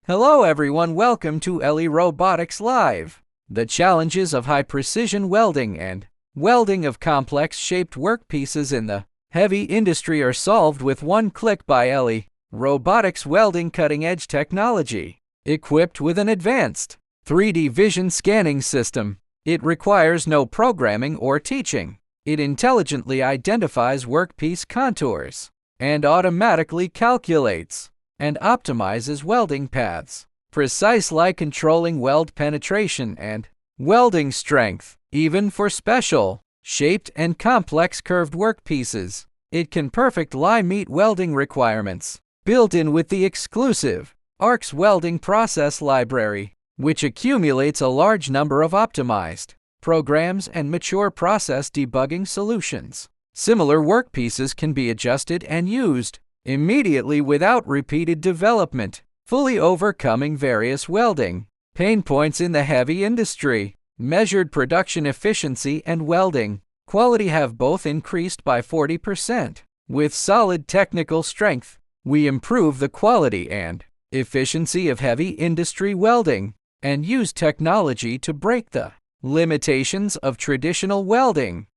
Hello everyone, welcome to Robotics Live. The challenges of high-precision welding and welding of complex-shaped workpieces in the heavy industry are solved with one click by Robotics welding cutting-edge technology. Equipped with an advanced 3D vision scanning system, it requires no programming or teaching. It intelligently identifies workpiece contours and automatically calculates and optimizes welding paths, precisely controlling weld penetration and welding strength. Even for special, shaped and complex curved workpieces, it can perfectly meet welding requirements. Built in with the exclusive ARC's welding process library, which accumulates a large number of optimized programs and mature process debugging solutions. Similar workpieces can be adjusted and used immediately without repeated development, fully overcoming various welding pain points in the heavy industry. Measured production efficiency and welding quality have both increased by 40%. With solid technical strength, we improve the quality and efficiency of heavy industry welding and use technology to break the limitations of traditional welding.